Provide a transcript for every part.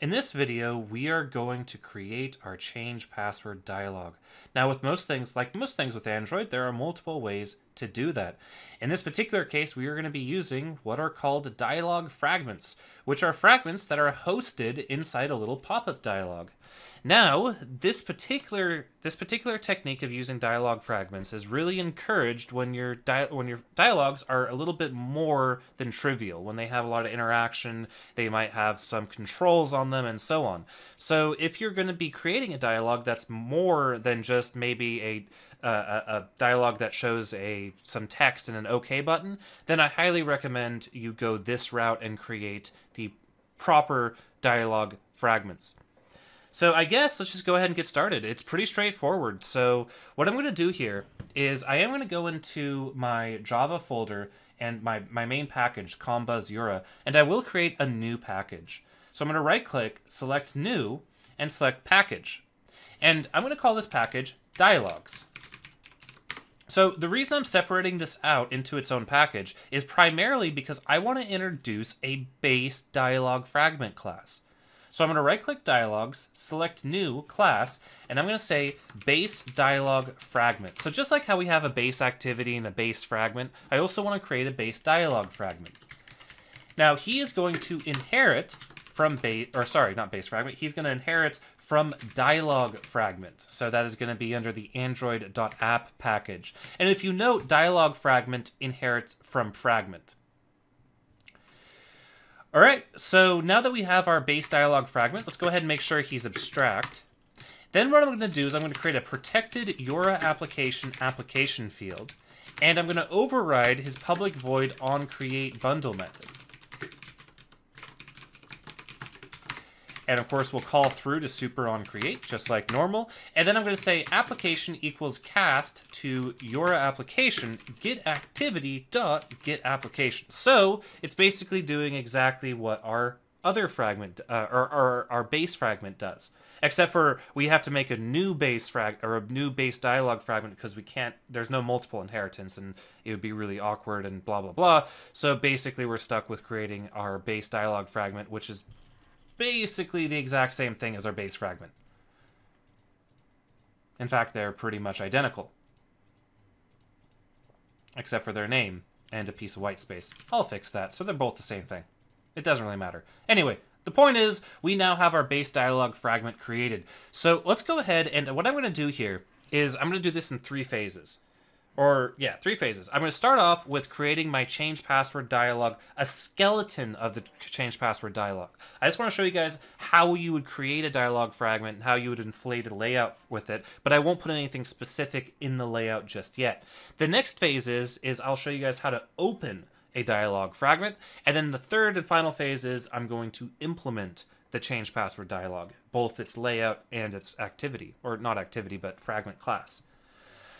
In this video, we are going to create our change password dialog. Now with most things, like most things with Android, there are multiple ways to do that. In this particular case, we are going to be using what are called dialog fragments, which are fragments that are hosted inside a little pop-up dialog. Now, this particular technique of using dialog fragments is really encouraged when your dialogs are a little bit more than trivial. When they have a lot of interaction, they might have some controls on them, and so on. So, if you're going to be creating a dialog that's more than just maybe a dialog that shows some text and an OK button, then I highly recommend you go this route and create the proper dialog fragments. So I guess let's just go ahead and get started. It's pretty straightforward. So what I'm going to do here is I am going to go into my Java folder and my main package, ComBuzzEura, and I will create a new package. So I'm going to right-click, select New, and select Package. And I'm going to call this package Dialogs. So the reason I'm separating this out into its own package is primarily because I want to introduce a base dialog fragment class. So I'm going to right-click Dialogs, select New, Class, and I'm going to say Base Dialog Fragment. So just like how we have a base activity and a base fragment, I also want to create a base dialog fragment. Now he is going to inherit from he's going to inherit from dialog fragment. So that is going to be under the android.app package. And if you note, dialog fragment inherits from fragment. Alright, so now that we have our base dialog fragment, let's go ahead and make sure he's abstract. Then what I'm going to do is I'm going to create a protected Eura application field, and I'm going to override his public void onCreateBundle method. And of course, we'll call through to super onCreate, just like normal. And then I'm going to say application equals cast to Eura application get activity dot get application. So it's basically doing exactly what our other fragment or our base fragment does, except for we have to make a new base dialog fragment because we can't. There's no multiple inheritance, and it would be really awkward and blah blah blah. So basically, we're stuck with creating our base dialog fragment, which is basically the exact same thing as our base fragment. In fact, they're pretty much identical. Except for their name and a piece of white space. I'll fix that, so they're both the same thing. It doesn't really matter. Anyway, the point is, we now have our base dialog fragment created. So let's go ahead, and what I'm going to do here is I'm going to do this in three phases. Three phases. I'm going to start off with creating my change password dialog, a skeleton of the change password dialog. I just want to show you guys how you would create a dialog fragment and how you would inflate a layout with it, but I won't put anything specific in the layout just yet. The next phase is I'll show you guys how to open a dialog fragment, and then the third and final phase is I'm going to implement the change password dialog, both its layout and its activity, or not activity, but fragment class.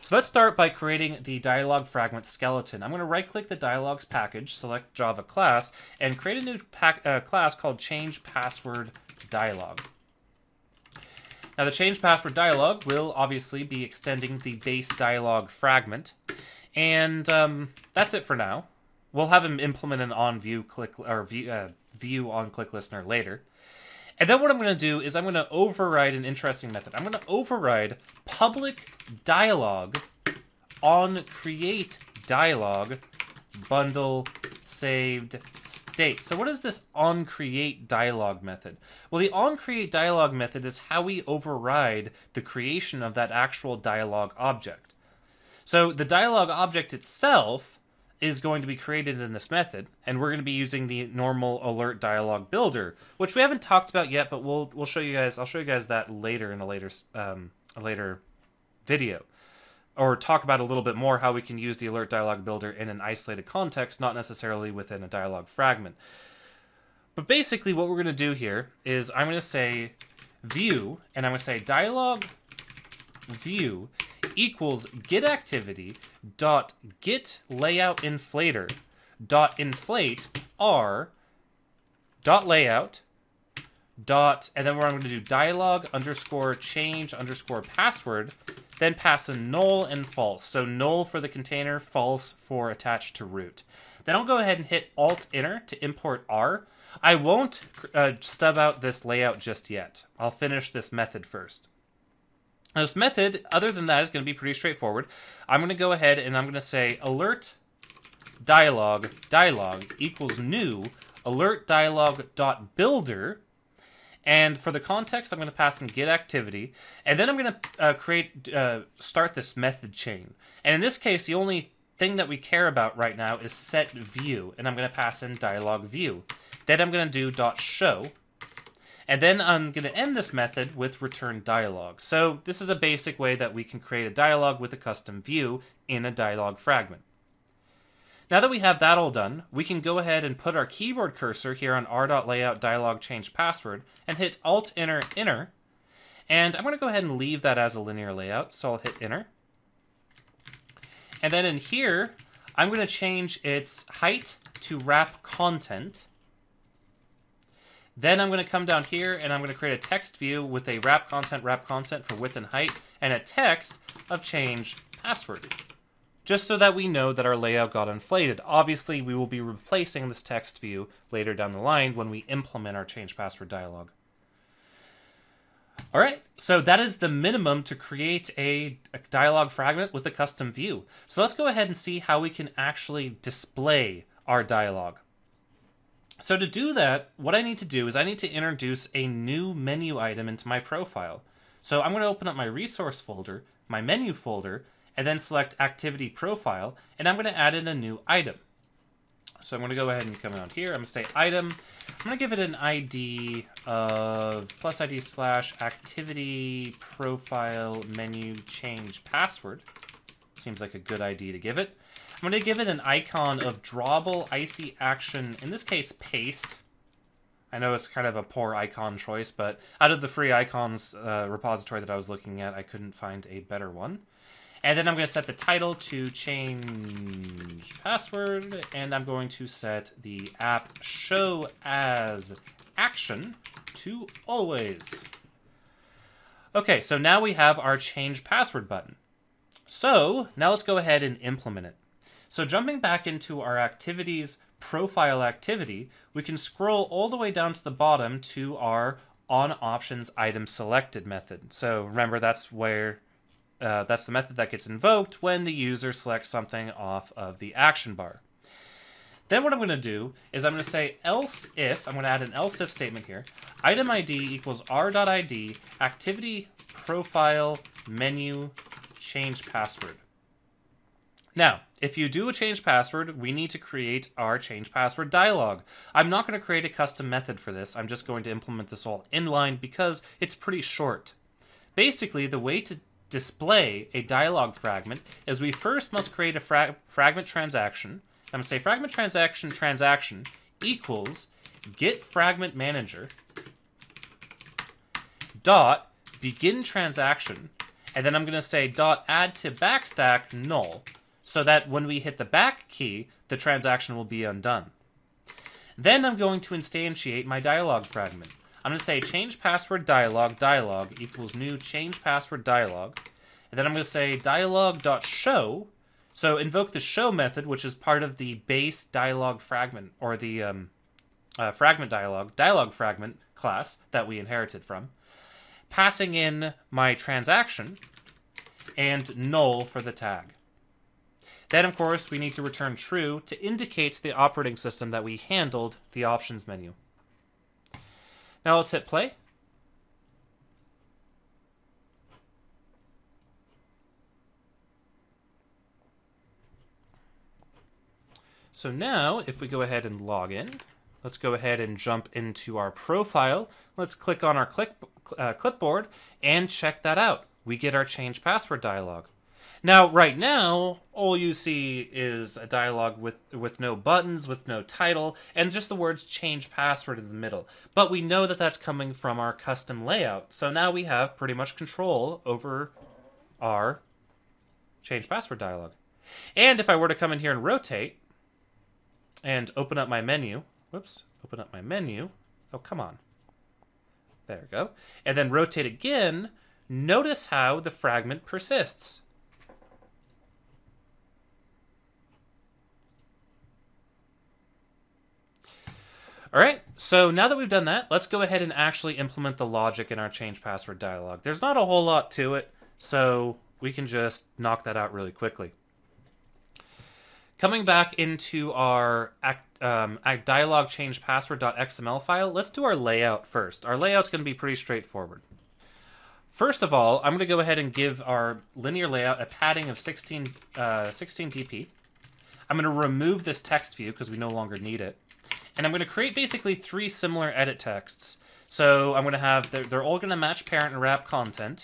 So let's start by creating the dialog fragment skeleton. I'm going to right-click the dialogs package, select Java class, and create a new class called change password dialog. Now the change password dialog will obviously be extending the base dialog fragment, and that's it for now. We'll have him implement an view on click listener later. And then what I'm going to do is I'm going to override an interesting method. I'm going to override public dialog on create dialog bundle saved state. So what is this on create dialog method? Well, the on create dialog method is how we override the creation of that actual dialog object. So the dialog object itself is going to be created in this method, and we're going to be using the normal alert dialog builder, which we haven't talked about yet, but we'll show you guys. I'll show you guys that later in a later video, or talk about a little bit more how we can use the alert dialog builder in an isolated context, not necessarily within a dialog fragment. But basically, what we're going to do here is I'm going to say view, and I'm going to say dialog view equals get activity dot get layout inflator dot inflate r dot layout dot, and then I'm going to do dialog underscore change underscore password, then pass a null and false. So null for the container, false for attached to root. Then I'll go ahead and hit Alt Enter to import R. I won't stub out this layout just yet. I'll finish this method first. Now, this method, other than that, is going to be pretty straightforward. I'm going to go ahead and I'm going to say alert dialog equals new alert dialog.builder. And for the context, I'm going to pass in get activity, and then I'm going to start this method chain. And in this case, the only thing that we care about right now is set view, and I'm going to pass in dialog view. Then I'm going to do dot show, and then I'm going to end this method with return dialog. So this is a basic way that we can create a dialog with a custom view in a dialog fragment. Now that we have that all done, we can go ahead and put our keyboard cursor here on r.layout dialog change password and hit Alt-Enter, Enter. And I'm going to go ahead and leave that as a linear layout, so I'll hit Enter. And then in here, I'm going to change its height to wrap content. Then I'm going to come down here and I'm going to create a text view with a wrap content for width and height, and a text of change password, just so that we know that our layout got inflated. Obviously, we will be replacing this text view later down the line when we implement our change password dialog. All right, so that is the minimum to create a dialog fragment with a custom view. So let's go ahead and see how we can actually display our dialog. So to do that, what I need to do is I need to introduce a new menu item into my profile. So I'm going to open up my resource folder, my menu folder, and then select Activity Profile, and I'm going to add in a new item. So I'm going to go ahead and come out here. I'm going to say Item. I'm going to give it an ID of +ID/Activity Profile Menu Change Password. Seems like a good ID to give it. I'm going to give it an icon of drawable icy action, in this case, paste. I know it's kind of a poor icon choice, but out of the free icons repository that I was looking at, I couldn't find a better one. And then I'm going to set the title to change password, and I'm going to set the app show as action to always. Okay, so now we have our change password button. So now let's go ahead and implement it. So jumping back into our activities profile activity, we can scroll all the way down to the bottom to our on options item selected method. So remember, that's where that's the method that gets invoked when the user selects something off of the action bar. Then what I'm going to do is I'm going to say else if, I'm going to add an else if statement here, item ID equals r.id activity profile menu change password. Now, if you do a change password, we need to create our change password dialog. I'm not going to create a custom method for this. I'm just going to implement this all inline because it's pretty short. Basically, the way to display a dialog fragment is we first must create a fragment transaction. I'm going to say fragment transaction equals get fragment manager dot begin transaction, and then I'm going to say dot add to backstack null, so that when we hit the back key, the transaction will be undone. Then I'm going to instantiate my dialog fragment. I'm going to say change password dialog equals new change password dialog. And then I'm going to say dialog.show. So invoke the show method, which is part of the base dialog fragment, or the fragment dialog fragment class that we inherited from. Passing in my transaction and null for the tag. Then, of course, we need to return true to indicate to the operating system that we handled the options menu. Now let's hit play. So now, if we go ahead and log in, let's go ahead and jump into our profile. Let's click on our clipboard and check that out. We get our change password dialog. Now, right now, all you see is a dialog with no buttons, with no title, and just the words change password in the middle. But we know that that's coming from our custom layout, so now we have pretty much control over our change password dialog. And if I were to come in here and rotate, and open up my menu, oh, come on. There we go. And then rotate again, notice how the fragment persists. All right, so now that we've done that, let's go ahead and actually implement the logic in our change password dialog. There's not a whole lot to it, so we can just knock that out really quickly. Coming back into our dialog change password.xml file, let's do our layout first. Our layout's going to be pretty straightforward. First of all, I'm going to go ahead and give our linear layout a padding of 16 dp. I'm going to remove this text view because we no longer need it. And I'm going to create basically 3 similar edit texts. So I'm going to have, they're all going to match parent and wrap content.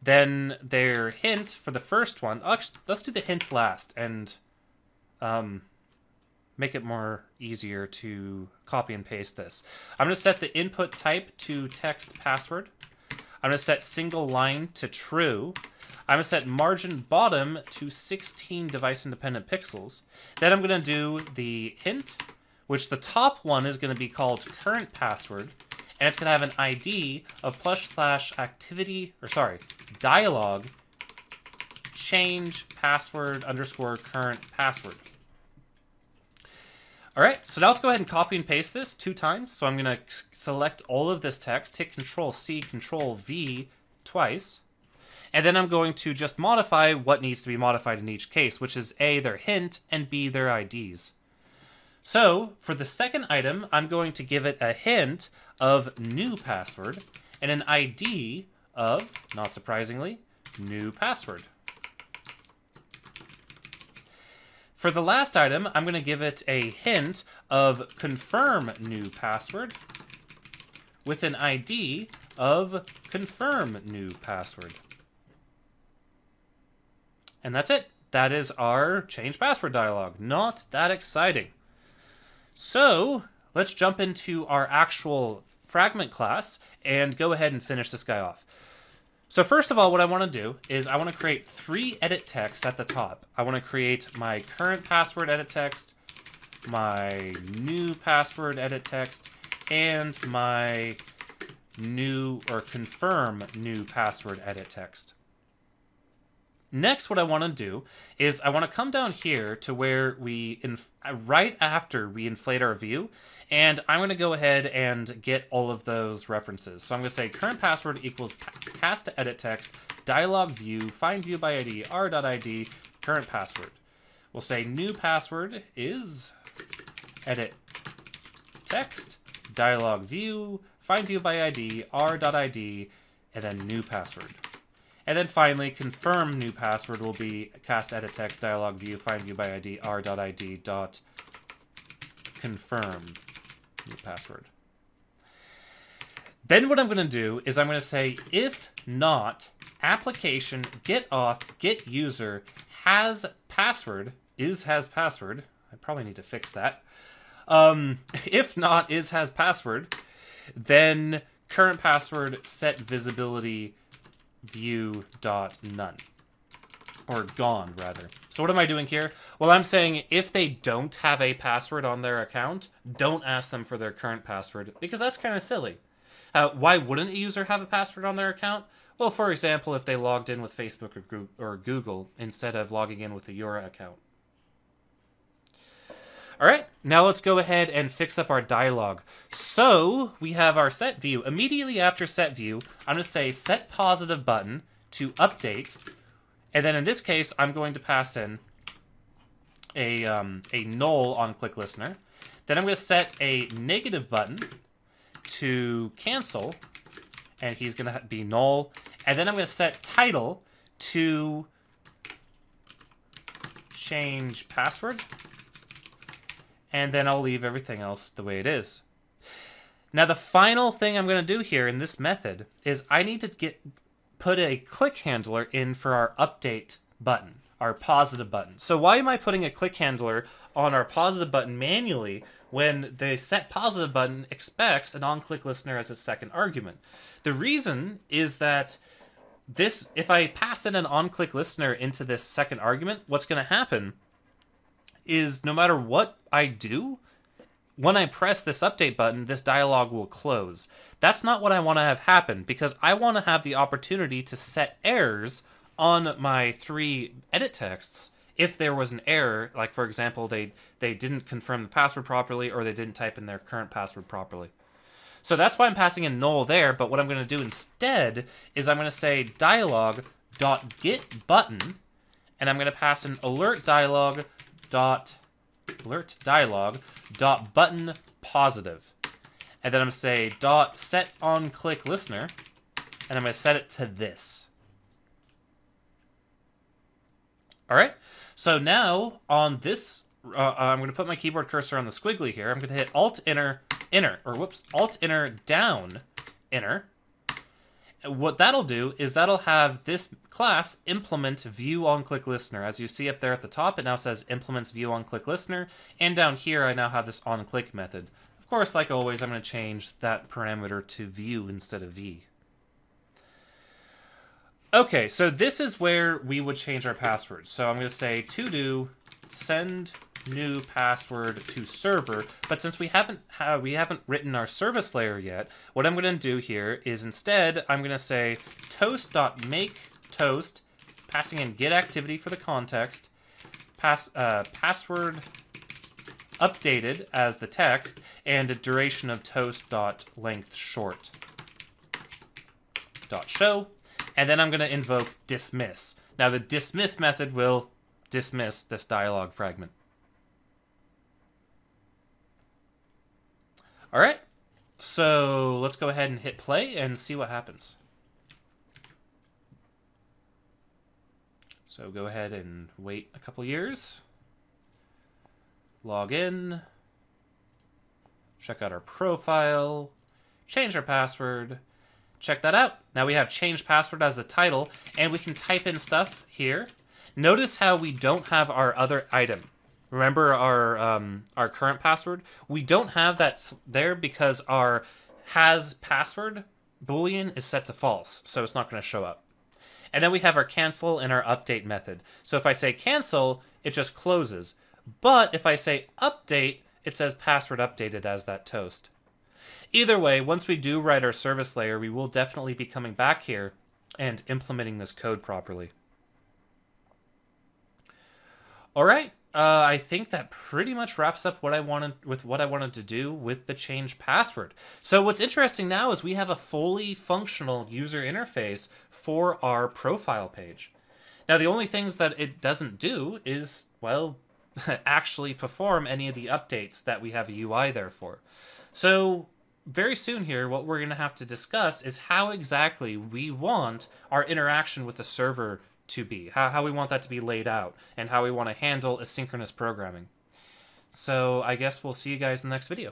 Then their hint for the first one, actually, let's do the hint last and make it more easier to copy and paste this. I'm going to set the input type to text password. I'm going to set single line to true. I'm going to set margin bottom to 16 device independent pixels. Then I'm going to do the hint, which the top one is going to be called current password, and it's going to have an ID of dialog change password underscore current password. All right, so now let's go ahead and copy and paste this 2 times. So I'm going to select all of this text, hit Control-C, Control-V twice, and then I'm going to just modify what needs to be modified in each case, which is A, their hint, and B, their IDs. So for the second item, I'm going to give it a hint of new password and an ID of, not surprisingly, new password. For the last item, I'm going to give it a hint of confirm new password with an ID of confirm new password. And that's it. That is our change password dialog. Not that exciting. So let's jump into our actual fragment class and go ahead and finish this guy off. So first of all, what I want to do is I want to create 3 edit texts at the top. I want to create my current password edit text, my new password edit text, and my new or confirm new password edit text. Next, what I want to do is I want to come down here to where we, right after we inflate our view, and I'm going to go ahead and get all of those references. So I'm going to say current password equals cast to edit text, dialog view, find view by ID, r.id, current password. We'll say new password is edit text, dialog view, find view by ID, r.id, and then new password. And then finally, confirm new password will be cast edit text, dialog view, find view by ID, r.id, confirm new password. Then what I'm going to do is I'm going to say if not application get auth get user has password has password. I probably need to fix that. If not is has password, then current password set visibility view dot none, or gone rather. So what am I doing here? Well, I'm saying if they don't have a password on their account, don't ask them for their current password, because that's kind of silly. Why wouldn't a user have a password on their account? Well, for example, if they logged in with Facebook or Google instead of logging in with the Yura account. All right, now let's go ahead and fix up our dialog. So we have our set view. Immediately after set view, I'm going to say set positive button to update. And then in this case, I'm going to pass in a null on click listener. Then I'm going to set a negative button to cancel, and he's going to be null. And then I'm going to set title to change password. And then I'll leave everything else the way it is. Now the final thing I'm going to do here in this method is I need to put a click handler in for our update button, our positive button. So why am I putting a click handler on our positive button manually when the set positive button expects an on-click listener as a second argument? The reason is that if I pass in an on-click listener into this second argument, what's going to happen is no matter what I do, when I press this update button, this dialog will close. That's not what I want to have happen, because I want to have the opportunity to set errors on my 3 edit texts if there was an error, like for example, they didn't confirm the password properly or they didn't type in their current password properly. So that's why I'm passing in null there, but what I'm going to do instead is I'm going to say dialog.getButton, and I'm going to pass in alert dialog dot button positive. And then I'm going to say dot set on click listener, and I'm going to set it to this. Alright, so now on this, I'm going to put my keyboard cursor on the squiggly here. I'm going to hit Alt Enter down enter. What that'll do is that'll have this class implement view on click listener. As you see up there at the top, it now says implements view on click listener, and down here I now have this on click method. Of course, like always, I'm going to change that parameter to view instead of v. Okay, so this is where we would change our password. So I'm going to say to do send new password to server, but since we haven't written our service layer yet, what I'm going to do here is instead I'm going to say toast.makeToast, passing in get activity for the context, password updated as the text, and a duration of toast.length short .show, and then I'm going to invoke dismiss. Now the dismiss method will dismiss this dialog fragment. Alright, so let's go ahead and hit play and see what happens. So go ahead and wait a couple years. Log in. Check out our profile. Change our password. Check that out. Now we have changed password as the title, and we can type in stuff here. Notice how we don't have our other item. Remember our current password? We don't have that there because our has password boolean is set to false, so it's not going to show up. And then we have our cancel and our update method. So if I say cancel, it just closes. But if I say update, it says password updated as that toast. Either way, once we do write our service layer, we will definitely be coming back here and implementing this code properly. All right. I think that pretty much wraps up what I wanted to do with the change password. So what's interesting now is we have a fully functional user interface for our profile page. Now the only things that it doesn't do is, well, actually perform any of the updates that we have a UI there for. So very soon here, what we're going to have to discuss is how exactly we want our interaction with the server to be, how we want that to be laid out, and how we want to handle asynchronous programming. So I guess we'll see you guys in the next video.